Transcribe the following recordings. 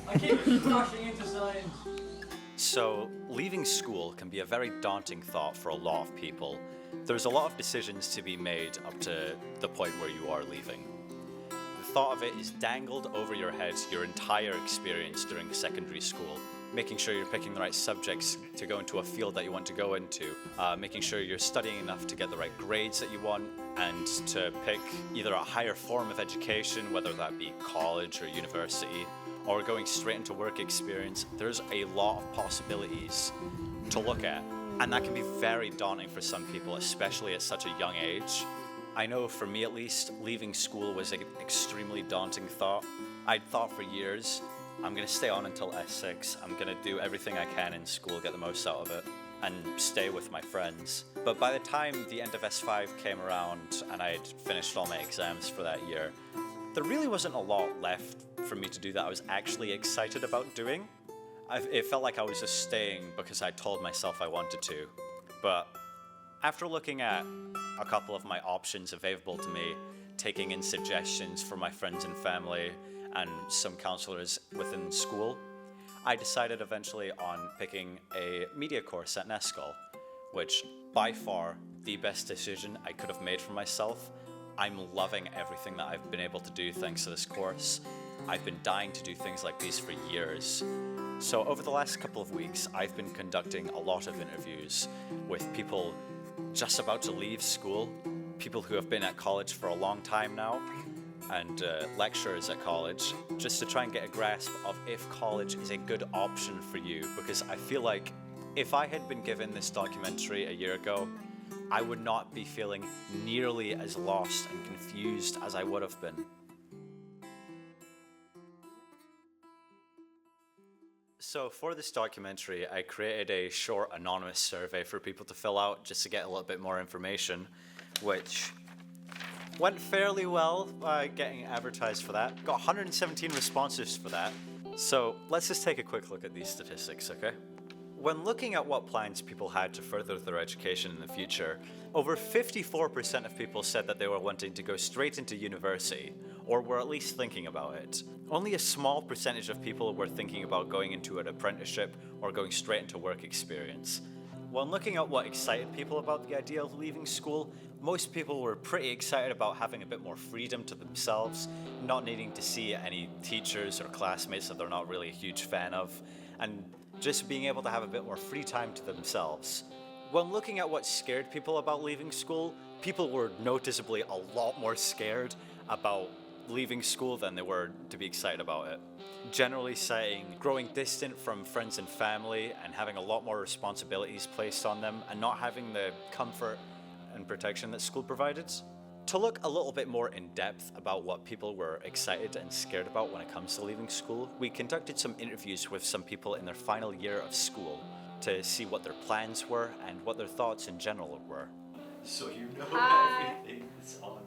I keep crashing into signs. So, leaving school can be a very daunting thought for a lot of people. There's a lot of decisions to be made up to the point where you are leaving. The thought of it is dangled over your head your entire experience during secondary school. Making sure you're picking the right subjects to go into a field that you want to go into, making sure you're studying enough to get the right grades that you want, and to pick either a higher form of education, whether that be college or university, or going straight into work experience. There's a lot of possibilities to look at, and that can be very daunting for some people, especially at such a young age. I know for me at least, leaving school was an extremely daunting thought. I'd thought for years, I'm gonna stay on until S6, I'm gonna do everything I can in school, get the most out of it, and stay with my friends. But by the time the end of S5 came around and I'd finished all my exams for that year, there really wasn't a lot left for me to do that I was actually excited about doing. It felt like I was just staying because I told myself I wanted to. But after looking at a couple of my options available to me, taking in suggestions from my friends and family and some counselors within school, I decided eventually on picking a media course at Nescol, which by far the best decision I could have made for myself. I'm loving everything that I've been able to do thanks to this course. I've been dying to do things like these for years. So over the last couple of weeks, I've been conducting a lot of interviews with people just about to leave school, people who have been at college for a long time now, and lecturers at college, just to try and get a grasp of if college is a good option for you. Because I feel like if I had been given this documentary a year ago, I would not be feeling nearly as lost and confused as I would have been. So for this documentary, I created a short anonymous survey for people to fill out just to get a little bit more information, which went fairly well by getting advertised for that. Got 117 responses for that. So let's just take a quick look at these statistics, okay? When looking at what plans people had to further their education in the future, over 54% of people said that they were wanting to go straight into university, or were at least thinking about it. Only a small percentage of people were thinking about going into an apprenticeship or going straight into work experience. When looking at what excited people about the idea of leaving school, most people were pretty excited about having a bit more freedom to themselves, not needing to see any teachers or classmates that they're not really a huge fan of, and just being able to have a bit more free time to themselves. When looking at what scared people about leaving school, people were noticeably a lot more scared about leaving school than they were to be excited about it. Generally saying growing distant from friends and family and having a lot more responsibilities placed on them and not having the comfort and protection that school provided. To look a little bit more in depth about what people were excited and scared about when it comes to leaving school, we conducted some interviews with some people in their final year of school to see what their plans were and what their thoughts in general were. So you know everything that's on.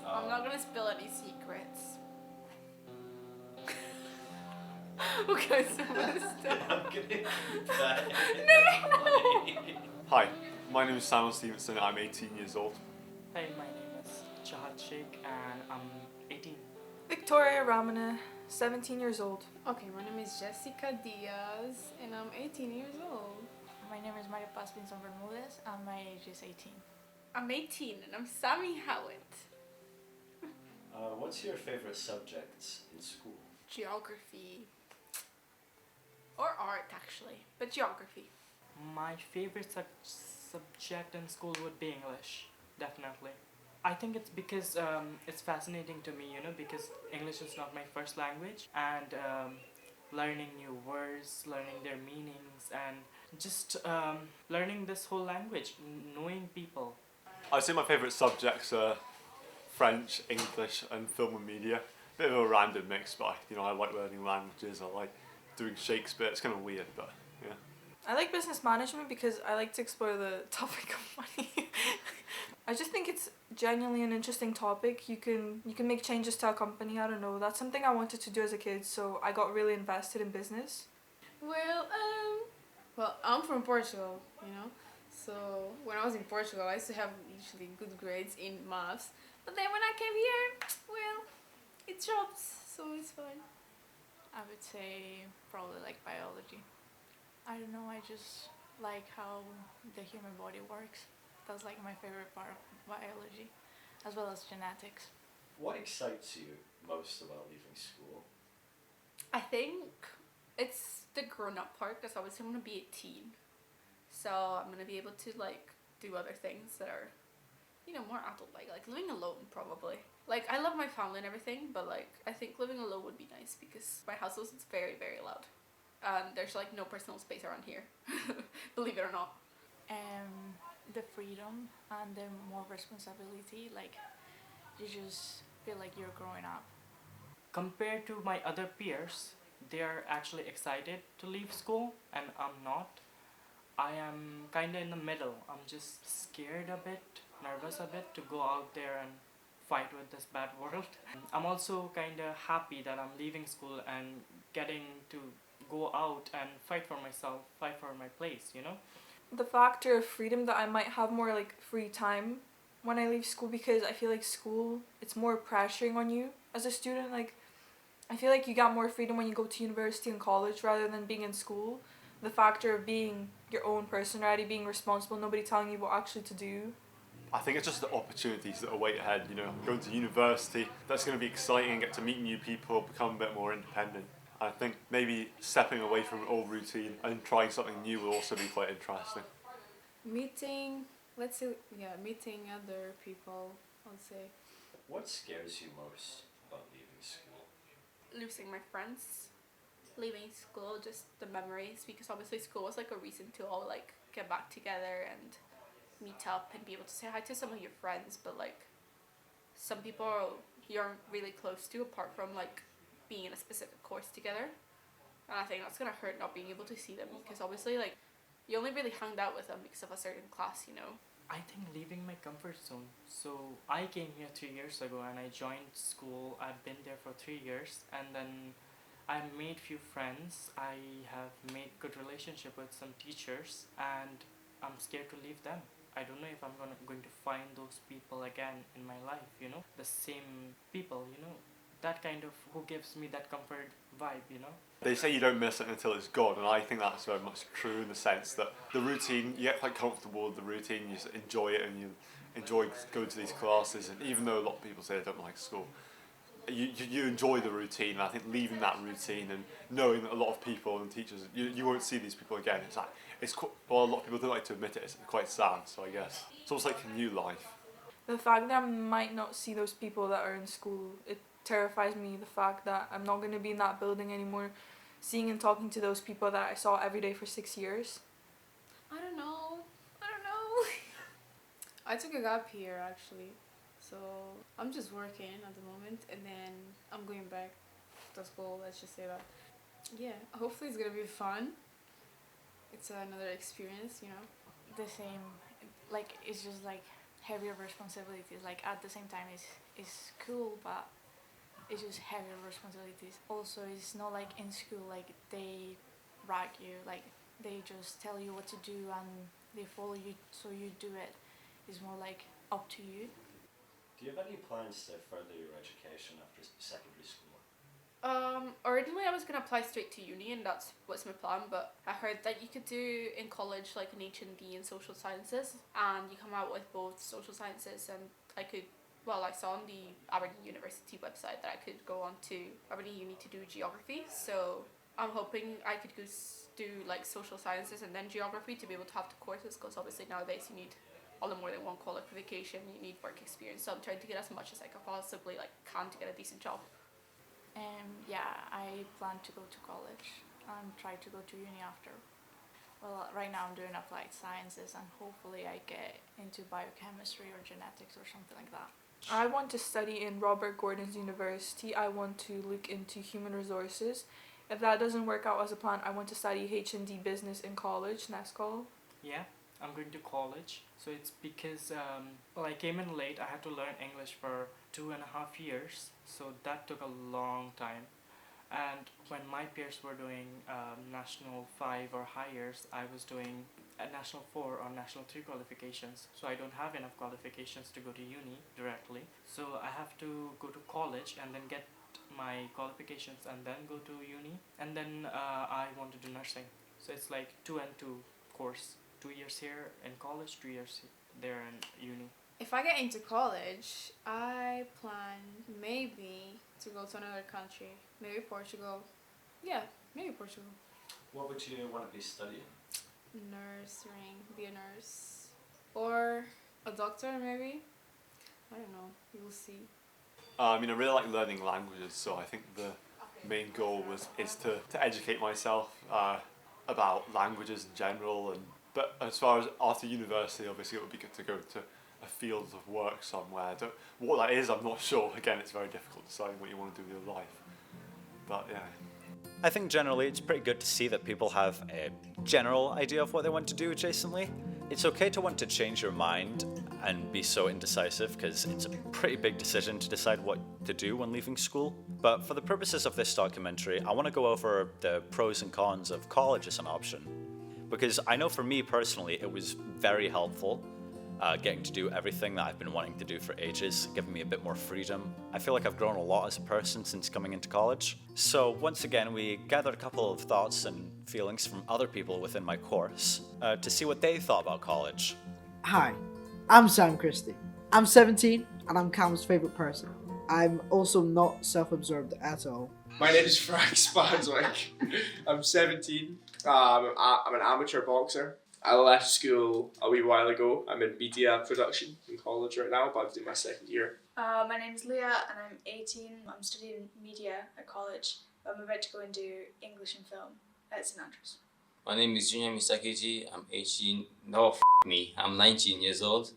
I'm not gonna spill any secrets. Okay, so I'm kidding. Hi, my name is Samuel Stevenson. I'm 18 years old. Hi, my name is Chahat Sheikh and I'm 18. Victoria Ramana, 17 years old. Okay, my name is Jessica Diaz and I'm 18 years old. My name is Maria Paz Pinzon Bermudez and my age is 18. I'm 18 and I'm Sammy Howitt. What's your favorite subjects in school? Geography. Or art actually, but geography. My favorite subject in school would be English, definitely. I think it's because it's fascinating to me, because English is not my first language, and learning new words, learning their meanings, and just learning this whole language, knowing people. I'd say my favourite subjects are French, English and film and media. Bit of a random mix, but I like learning languages, I like doing Shakespeare. It's kind of weird, but yeah. I like business management because I like to explore the topic of money. I just think it's genuinely an interesting topic. You can make changes to a company. I don't know. That's something I wanted to do as a kid, so I got really invested in business. Well, I'm from Portugal, So when I was in Portugal, I used to have usually good grades in maths. But then when I came here, well, it drops, so it's fine. I would say probably like biology. I don't know, I just like how the human body works. That's like my favorite part of biology, as well as genetics. What excites you most about leaving school? I think it's the grown-up part because obviously I'm gonna be a teen, so I'm gonna be able to like do other things that are, you know, more adult-like, like living alone probably. Like I love my family and everything, but like I think living alone would be nice because my house is very very loud. There's like no personal space around here, believe it or not. The freedom and the more responsibility, like you just feel like you're growing up. Compared to my other peers, they are actually excited to leave school and I'm not. I am kinda in the middle. I'm just scared a bit, nervous a bit to go out there and fight with this bad world. I'm also kinda happy that I'm leaving school and getting to go out and fight for myself, fight for my place, you know? The factor of freedom that I might have more like free time when I leave school, because I feel like school, it's more pressuring on you as a student. Like I feel like you got more freedom when you go to university and college rather than being in school. The factor of being your own person, already being responsible, nobody telling you what actually to do. I think it's just the opportunities that await ahead, you know, going to university, that's going to be exciting, get to meet new people, become a bit more independent. I think maybe stepping away from an old routine and trying something new will also be quite interesting. Meeting, let's say, yeah, meeting other people, I'd say. What scares you most about leaving school? Losing my friends, leaving school, just the memories, because obviously school was like a reason to all like get back together and meet up and be able to say hi to some of your friends, but like some people you aren't really close to apart from like being in a specific course together, and I think that's gonna hurt not being able to see them because obviously like you only really hung out with them because of a certain class, you know. I think leaving my comfort zone. So I came here 3 years ago and I joined school. I've been there for 3 years and then I made few friends. I have made good relationship with some teachers and I'm scared to leave them. I don't know if I'm going to find those people again in my life, you know, the same people, you know, that kind of who gives me that comfort vibe, you know. They say you don't miss it until it's gone, and I think that's very much true in the sense that the routine, you get quite comfortable with the routine, you just enjoy it and you enjoy going to these classes, and even though a lot of people say they don't like school, you enjoy the routine, and I think leaving that routine and knowing that a lot of people and teachers, you won't see these people again, it's like, well, a lot of people don't like to admit it, it's quite sad, so I guess. It's almost like a new life. The fact that I might not see those people that are in school, it terrifies me. The fact that I'm not going to be in that building anymore, seeing and talking to those people that I saw every day for 6 years. I don't know. I took a gap year actually, so I'm just working at the moment and then I'm going back to school, let's just say that. Yeah, hopefully it's gonna be fun. It's another experience, you know. The same, like it's just like heavier responsibilities. Like at the same time, it's cool, but it's just heavier responsibilities. Also, it's not like in school, like they rag you, like they just tell you what to do and they follow you, so you do it. It's more like up to you. Do you have any plans to further your education after secondary school? Originally I was gonna apply straight to uni and that's what's my plan, but I heard that you could do in college like an HND in social sciences and you come out with both social sciences, and I saw on the Aberdeen University website that I could go on to Aberdeen Uni to do geography, so I'm hoping I could do like social sciences and then geography to be able to have the courses, because obviously nowadays you need all the more than one qualification, you need work experience, so I'm trying to get as much as I can possibly can to get a decent job. Yeah, I plan to go to college and try to go to uni after. Well, right now I'm doing applied sciences and hopefully I get into biochemistry or genetics or something like that. I want to study in Robert Gordon's University. I want to look into human resources. If that doesn't work out as a plan, I want to study H&D business in college, NESCOL. Yeah, I'm going to college. So it's because, I came in late. I had to learn English for 2.5 years. So that took a long time. And when my peers were doing National 5 or higher, I was doing a National 4 or National 3 qualifications, so I don't have enough qualifications to go to uni directly. So I have to go to college and then get my qualifications and then go to uni. And then I want to do nursing. So it's like 2 and 2 course. 2 years here in college, 2 years there in uni. If I get into college, I plan maybe to go to another country. Maybe Portugal. Yeah, maybe Portugal. What would you want to be studying? Nursing, be a nurse. Or a doctor, maybe. I don't know. We will see. I really like learning languages, so I think the main goal is to educate myself about languages in general. But as far as after university, obviously it would be good to go to a field of work somewhere. What that is, I'm not sure. Again, it's very difficult deciding what you want to do with your life. But yeah. I think generally it's pretty good to see that people have a general idea of what they want to do adjacently. It's okay to want to change your mind and be so indecisive, because it's a pretty big decision to decide what to do when leaving school. But for the purposes of this documentary, I want to go over the pros and cons of college as an option. Because I know for me personally, it was very helpful getting to do everything that I've been wanting to do for ages, giving me a bit more freedom. I feel like I've grown a lot as a person since coming into college. So once again, we gathered a couple of thoughts and feelings from other people within my course to see what they thought about college. Hi, I'm Sam Christie. I'm 17 and I'm Cam's favourite person. I'm also not self-absorbed at all. My name is Frank Spanswick. I'm 17. I'm an amateur boxer. I left school a wee while ago. I'm in media production in college right now, about to do my second year. My name's Leah and I'm 18. I'm studying media at college. I'm about to go and do English and film at St Andrews. My name is Junior Misakiji. I'm 18. No, me. I'm 19 years old.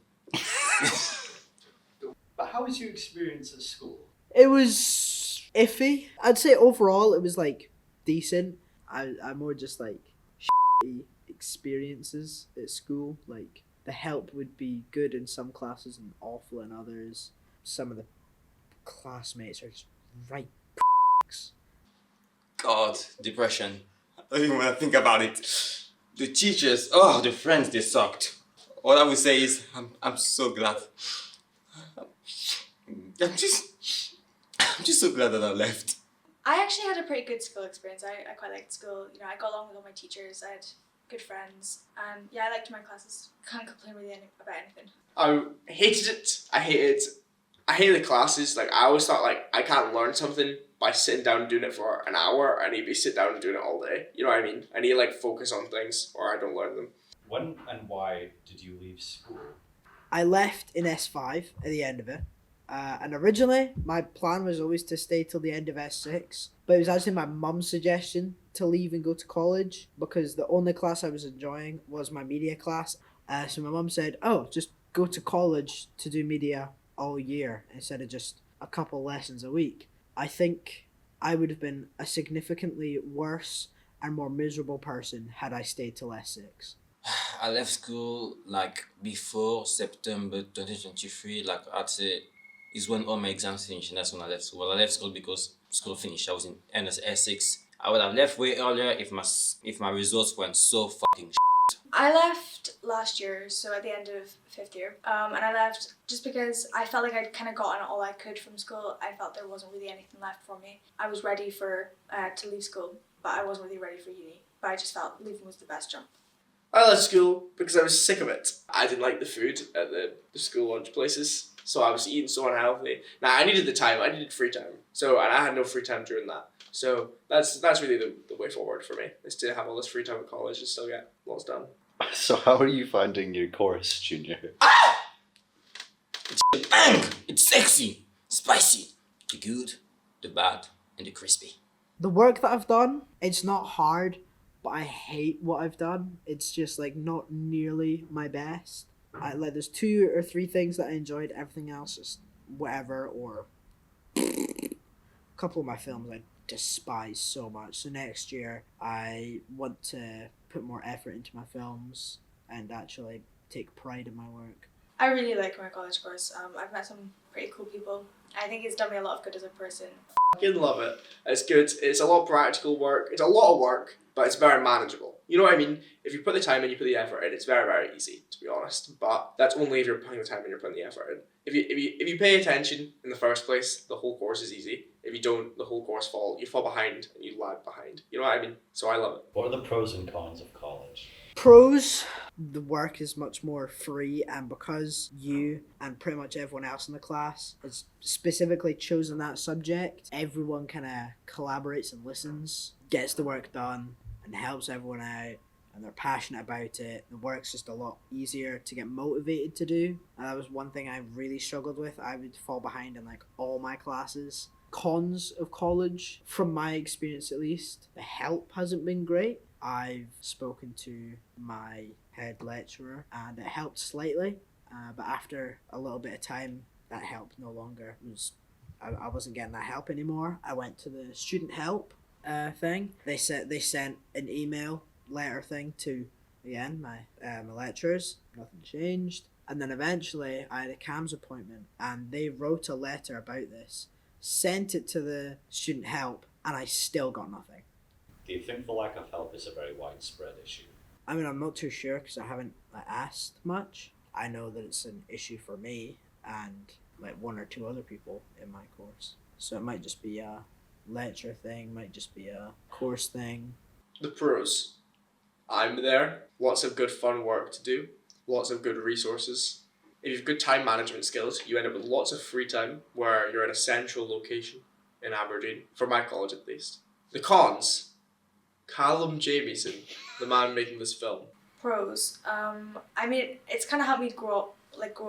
But how was your experience at school? It was iffy. I'd say overall it was like decent. I more just like shitty experiences at school. Like the help would be good in some classes and awful in others. Some of the classmates are just right p***s. God, depression. I don't even want to think about it. The teachers, oh, the friends, they sucked. All I would say is, I'm so glad. I'm just so glad that I left. I actually had a pretty good school experience. I quite liked school. You know, I got along with all my teachers. I had good friends. And yeah, I liked my classes. Can't complain really about anything. I hated it. I hated the classes. Like, I always thought, like, I can't learn something by sitting down and doing it for an hour. I need to be sit down and doing it all day. You know what I mean? I need to, like, focus on things or I don't learn them. When and why did you leave school? I left in S5 at the end of it. And originally, my plan was always to stay till the end of S6. But it was actually my mum's suggestion to leave and go to college because the only class I was enjoying was my media class. So my mum said, oh, just go to college to do media all year instead of just a couple lessons a week. I think I would have been a significantly worse and more miserable person had I stayed till S6. I left school like before September 2023. Like I'd say is when all my exams finished, and that's when I left school. Well, I left school because school finished. I was in S6. I would have left way earlier if my results weren't so fucking shit. I left last year, so at the end of 5th year. And I left just because I felt like I'd kind of gotten all I could from school. I felt there wasn't really anything left for me. I was ready to leave school, but I wasn't really ready for uni. But I just felt leaving was the best jump. I left school because I was sick of it. I didn't like the food at the school lunch places, so I was eating so unhealthy. Now, I needed the time, I needed free time. And I had no free time during that. So that's really the way forward for me, is to have all this free time at college and still get lots done. So how are you finding your course, Junior? It's bang! It's sexy, spicy, the good, the bad, and the crispy. The work that I've done, it's not hard, but I hate what I've done. It's just like not nearly my best. There's 2 or 3 things that I enjoyed. Everything else is whatever, or a couple of my films I despise so much. So next year I want to put more effort into my films and actually take pride in my work. I really like my college course. I've met some pretty cool people. I think it's done me a lot of good as a person. I fucking love it. It's good. It's a lot of practical work. It's a lot of work, but it's very manageable. You know what I mean? If you put the time in, you put the effort in, it's very, very easy, to be honest. But that's only if you're putting the time in, you're putting the effort in. If you pay attention in the first place, the whole course is easy. If you don't, the whole course you fall behind and you lag behind. You know what I mean? So I love it. What are the pros and cons of college? Pros, the work is much more free, and because you and pretty much everyone else in the class has specifically chosen that subject, everyone kind of collaborates and listens, gets the work done, and helps everyone out, and they're passionate about it. The work's just a lot easier to get motivated to do, and that was one thing I really struggled with. I would fall behind in like all my classes. Cons of college, from my experience at least, the help hasn't been great. I've spoken to my head lecturer and it helped slightly, but after a little bit of time, that help no longer was. I wasn't getting that help anymore. I went to the student help thing. They sent an email letter thing to, again, my lecturers. Nothing changed, and then eventually I had a CAMS appointment and they wrote a letter about this, sent it to the student help, and I still got nothing. Do you think the lack of help is a very widespread issue? I mean, I'm not too sure because I haven't asked much. I know that it's an issue for me and like one or two other people in my course. So it might just be a lecture thing, might just be a course thing. The pros. I'm there. Lots of good fun work to do. Lots of good resources. If you have good time management skills, you end up with lots of free time where you're in a central location in Aberdeen, for my college at least. The cons. Callum Jamieson, the man making this film. Pros. I mean, it's kind of helped me grow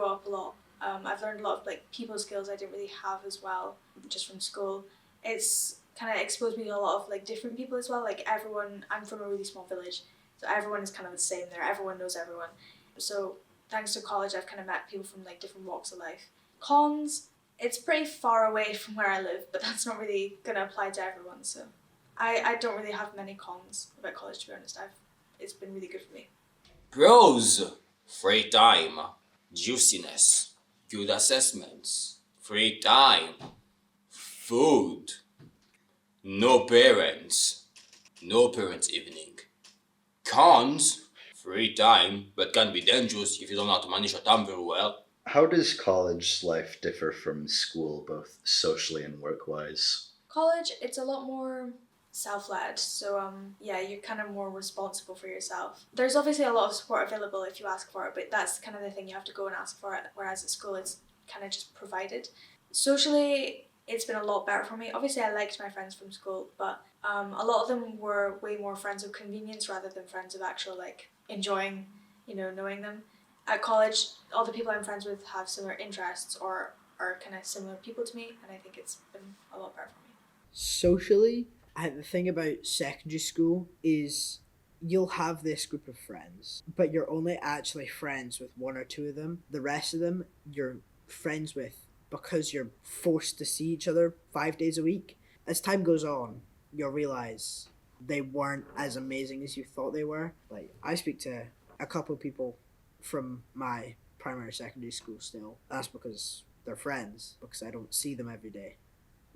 up a lot. I've learned a lot of like people skills I didn't really have as well, just from school. It's kind of exposed me to a lot of like different people as well. Like everyone, I'm from a really small village, so everyone is kind of the same there. Everyone knows everyone. So thanks to college, I've kind of met people from like different walks of life. Cons. It's pretty far away from where I live, but that's not really gonna apply to everyone. So I don't really have many cons about college, to be honest. It's been really good for me. Pros: free time, juiciness, good assessments, free time, food, no parents evening. Cons: free time, but can be dangerous if you don't know how to manage your time very well. How does college life differ from school, both socially and work-wise? College, it's a lot more self-led, so yeah, you're kind of more responsible for yourself. There's obviously a lot of support available if you ask for it, but that's kind of the thing, you have to go and ask for it, whereas at school it's kind of just provided. Socially, it's been a lot better for me. Obviously I liked my friends from school, but a lot of them were way more friends of convenience rather than friends of actual like enjoying, knowing them. At college, all the people I'm friends with have similar interests or are kind of similar people to me, and I think it's been a lot better for me. Socially, the thing about secondary school is you'll have this group of friends, but you're only actually friends with one or two of them. The rest of them you're friends with because you're forced to see each other 5 days a week. As time goes on, you'll realise they weren't as amazing as you thought they were. Like, I speak to a couple of people from my primary secondary school still. That's because they're friends, because I don't see them every day.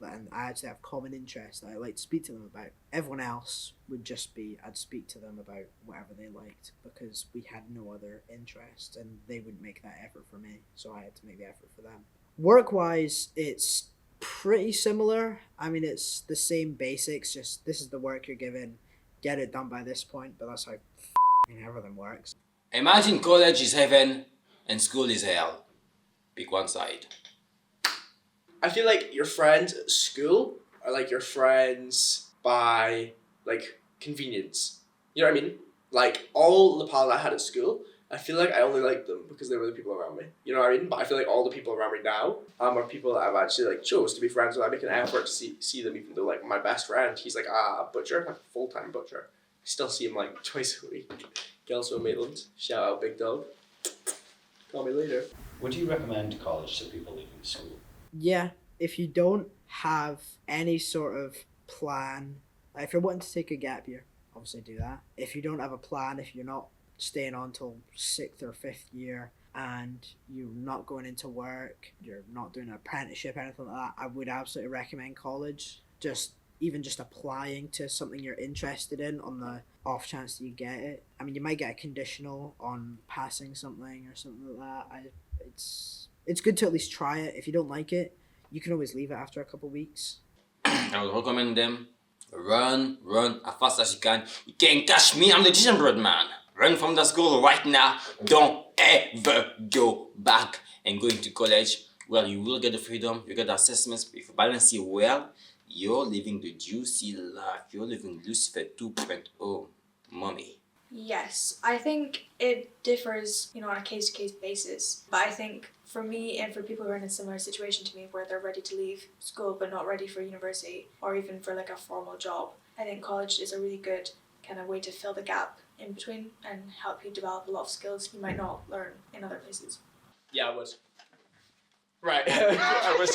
And I actually have common interests that I like to speak to them about. Everyone else would just be, I'd speak to them about whatever they liked because we had no other interest and they wouldn't make that effort for me, so I had to make the effort for them. Work-wise, it's pretty similar. I mean, it's the same basics, just this is the work you're given, get it done by this point, but that's how everything works. Imagine college is heaven and school is hell. Pick one side. I feel like your friends at school are like your friends by like convenience. You know what I mean? Like all the pals I had at school, I feel like I only liked them because they were the people around me. You know what I mean? But I feel like all the people around me now are people that I've actually like chose to be friends with. I make an effort to see them, even though like my best friend, he's like a butcher, like a full-time butcher. I still see him like twice a week. Gelswo Maitland, shout out Big Dog. Call me later. Would you recommend college to people leaving school? Yeah, if you don't have any sort of plan, like if you're wanting to take a gap year, obviously do that. If you don't have a plan, if you're not staying on till 6th or 5th year and you're not going into work, you're not doing an apprenticeship, anything like that, I would absolutely recommend college. Just even just applying to something you're interested in on the off chance that you get it. I mean, you might get a conditional on passing something or something like that. It's good to at least try it. If you don't like it, you can always leave it after a couple of weeks. I would recommend them run as fast as you can. You can't catch me, I'm the gingerbread man. Run from the school right now. Don't ever go back. And going to college, well, you will get the freedom, you get the assessments. If you balance it well, you're living the juicy life. You're living Lucifer 2.0, mommy. Yes, I think it differs, on a case-to-case basis. But I think for me and for people who are in a similar situation to me where they're ready to leave school but not ready for university or even for like a formal job, I think college is a really good kind of way to fill the gap in between and help you develop a lot of skills you might not learn in other places. Yeah, I would. Right. I want to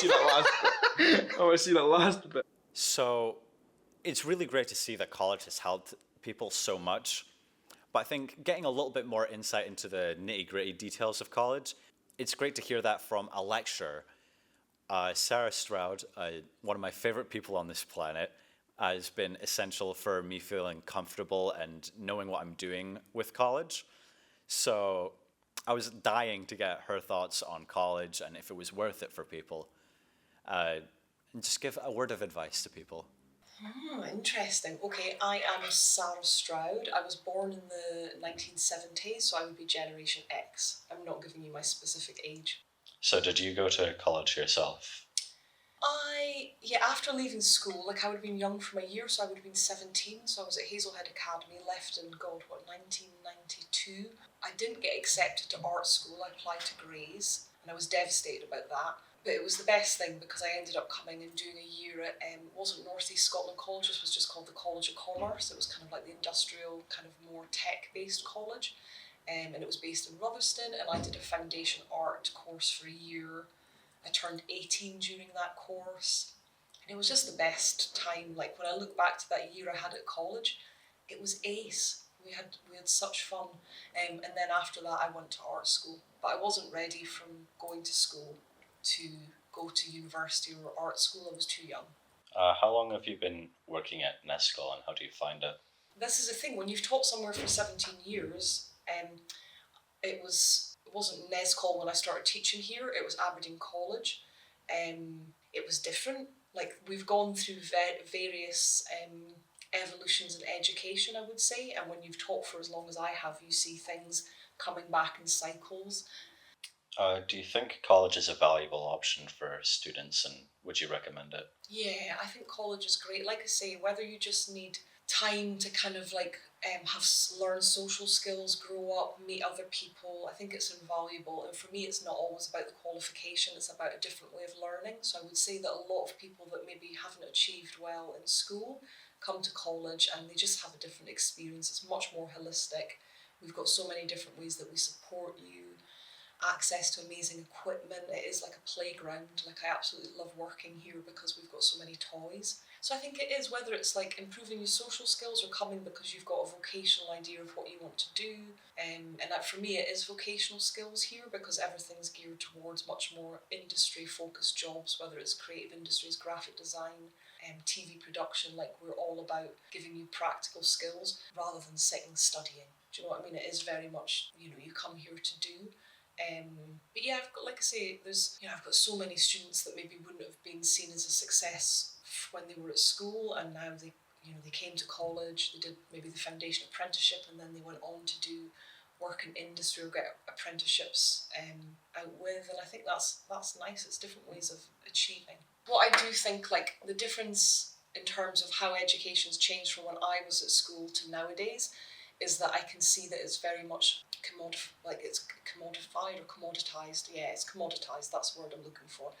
see that last bit. So it's really great to see that college has helped people so much. But I think getting a little bit more insight into the nitty-gritty details of college, it's great to hear that from a lecturer. Sarah Stroud, one of my favorite people on this planet, has been essential for me feeling comfortable and knowing what I'm doing with college. So I was dying to get her thoughts on college and if it was worth it for people. And just give a word of advice to people. Interesting. Okay, I am Sarah Stroud. I was born in the 1970s, so I would be Generation X. I'm not giving you my specific age. So did you go to college yourself? After leaving school, I would have been young from a year, so I would have been 17, so I was at Hazelhead Academy, left in, 1992. I didn't get accepted to art school, I applied to Gray's, and I was devastated about that. But it was the best thing because I ended up coming and doing a year at, it wasn't North East Scotland College, it was just called the College of Commerce. It was kind of like the industrial, kind of more tech-based college. And it was based in Rotherstone, and I did a foundation art course for a year. I turned 18 during that course, and it was just the best time. Like when I look back to that year I had at college, it was ace. We had such fun. And then after that I went to art school, but I wasn't ready from going to school to go to university or art school. I was too young. How long have you been working at Nescol and how do you find it? This is the thing, when you've taught somewhere for 17 years, it wasn't Nescol when I started teaching here, it was Aberdeen College. It was different. Like we've gone through various evolutions in education, I would say, and when you've taught for as long as I have, you see things coming back in cycles. Do you think college is a valuable option for students and would you recommend it? Yeah, I think college is great. Like I say, whether you just need time to kind of learn social skills, grow up, meet other people, I think it's invaluable. And for me, it's not always about the qualification, it's about a different way of learning. So I would say that a lot of people that maybe haven't achieved well in school come to college and they just have a different experience. It's much more holistic. We've got so many different ways that we support you. Access to amazing equipment. It is like a playground. Like I absolutely love working here because we've got so many toys. So I think it is, whether it's like improving your social skills or coming because you've got a vocational idea of what you want to do. And that for me it is vocational skills here because everything's geared towards much more industry focused jobs, whether it's creative industries, graphic design, TV production. Like we're all about giving you practical skills rather than sitting studying. Do you know what I mean? It is very much, you come here to do. But yeah, I've got, like I say, I've got so many students that maybe wouldn't have been seen as a success when they were at school, and now they came to college, they did maybe the foundation apprenticeship, and then they went on to do work in industry or get apprenticeships out with, and I think that's nice. It's different ways of achieving. What I do think, like the difference in terms of how education's changed from when I was at school to nowadays, is that I can see that it's very much commodified or commoditized. Yeah, it's commoditized, that's the word I'm looking for.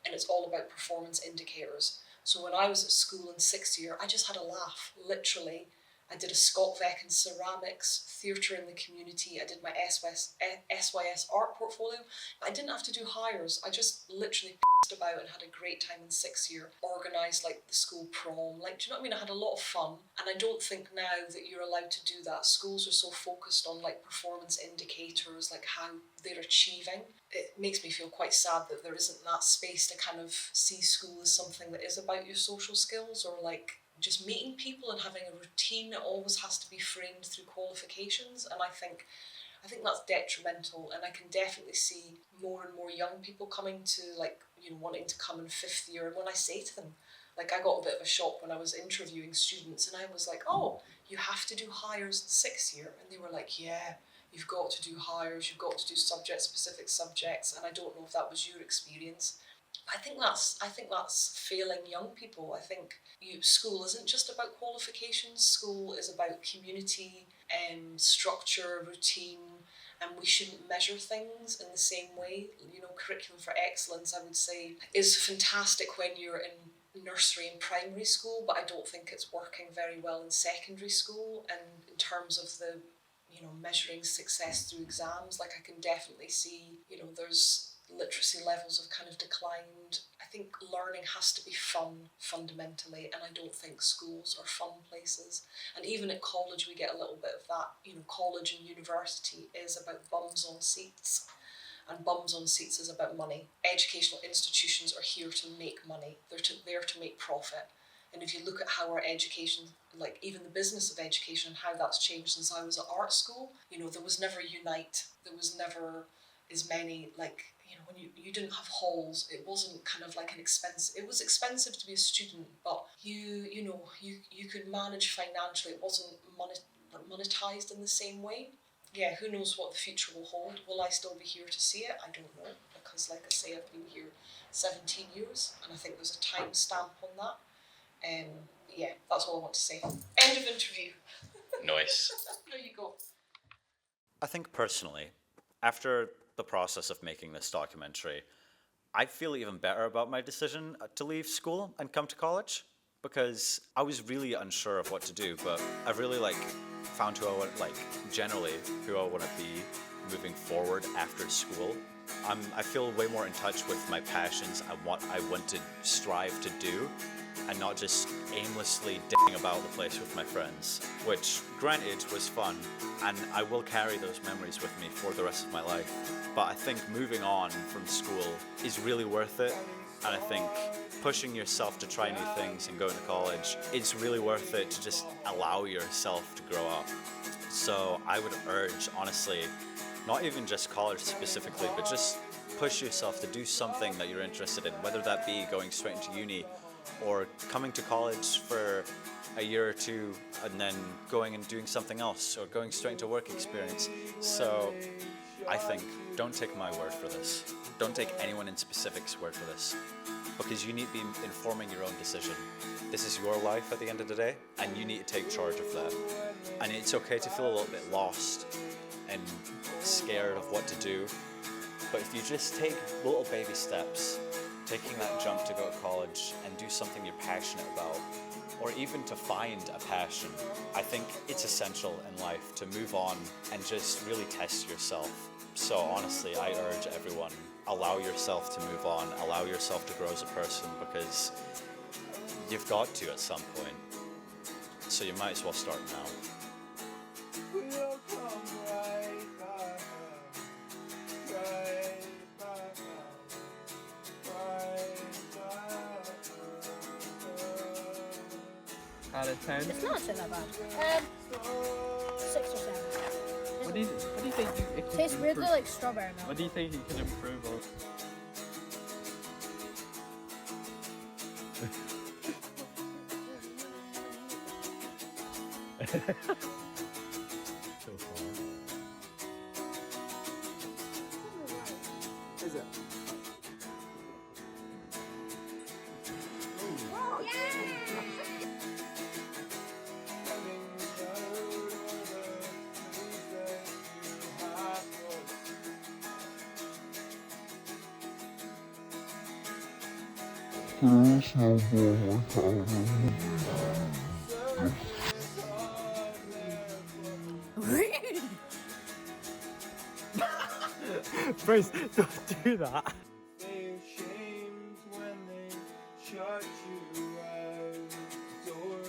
And it's all about performance indicators. So when I was at school in 6th year, I just had a laugh, literally. I did a ScotVec in ceramics, theatre in the community, I did my SYS art portfolio. I didn't have to do hires, I just literally asked about and had a great time in sixth year, organised like the school prom, like, do you know what I mean? I had a lot of fun, and I don't think now that you're allowed to do that. Schools are so focused on like performance indicators, like how they're achieving. It makes me feel quite sad that there isn't that space to kind of see school as something that is about your social skills, or like just meeting people and having a routine. It always has to be framed through qualifications, and I think that's detrimental, and I can definitely see more and more young people coming to like, you know, wanting to come in fifth year. And when I say to them, like, I got a bit of a shock when I was interviewing students, and I was like, oh, you have to do hires in sixth year, and they were like, yeah, you've got to do hires, you've got to do subject-specific subjects, and I don't know if that was your experience. I think that's failing young people. I think school isn't just about qualifications. School is about community and structure, routine, and we shouldn't measure things in the same way. You know, curriculum for excellence, I would say, is fantastic when you're in nursery and primary school, but I don't think it's working very well in secondary school. And in terms of the, you know, measuring success through exams, like, I can definitely see, you know, there's literacy levels have kind of declined. I think learning has to be fun fundamentally, and I don't think schools are fun places. And even at college we get a little bit of that. You know, college and university is about bums on seats, and bums on seats is about money. Educational institutions are here to make money. They're there to make profit. And if you look at how our education, like even the business of education, and how that's changed since I was at art school, you know, there was never Unite, there was never as many, like, you know, when you didn't have halls, it wasn't kind of like it was expensive to be a student, but you could manage financially. It wasn't monetized in the same way. Yeah, who knows what the future will hold? Will I still be here to see it? I don't know, because like I say, I've been here 17 years, and I think there's a time stamp on that. Yeah, that's all I want to say. End of interview. Nice. There you go. I think personally, after the process of making this documentary, I feel even better about my decision to leave school and come to college, because I was really unsure of what to do, but I've really found who I want, generally who I want to be moving forward after school. I feel way more in touch with my passions and what I want to strive to do, and not just aimlessly dicking about the place with my friends, which, granted, was fun, and I will carry those memories with me for the rest of my life. But I think moving on from school is really worth it, and I think pushing yourself to try new things and going to college, it's really worth it to just allow yourself to grow up. So I would urge, honestly, not even just college specifically, but just push yourself to do something that you're interested in, whether that be going straight into uni, or coming to college for a year or two and then going and doing something else, or going straight into work experience. So I think, don't take my word for this. Don't take anyone in specific's word for this, because you need to be informing your own decision. This is your life at the end of the day, and you need to take charge of that. And it's okay to feel a little bit lost and scared of what to do, but if you just take little baby steps, taking that jump to go to college and do something you're passionate about, or even to find a passion, I think it's essential in life to move on and just really test yourself. So honestly, I urge everyone, allow yourself to move on, allow yourself to grow as a person, because you've got to at some point. So you might as well start now. Out of 10? It's not so that bad. 6 or 7. What do you think it could Tastes weirdly improve? like strawberry milk. What do you think you could improve on? So far. Is it? Bruce, don't do that. shut you out the door.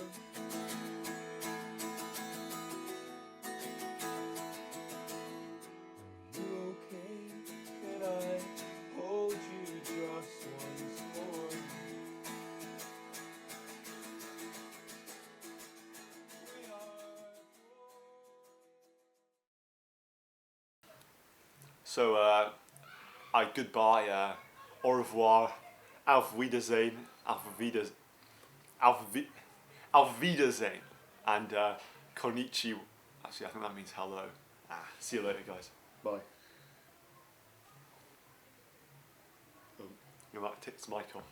Are you okay? Can I hold you just once more? So, goodbye, au revoir, auf Wiedersehen, auf Wiedersehen, and konnichiwa. Actually, I think that means hello. See you later, guys. Bye. Oh, you might take this mic off.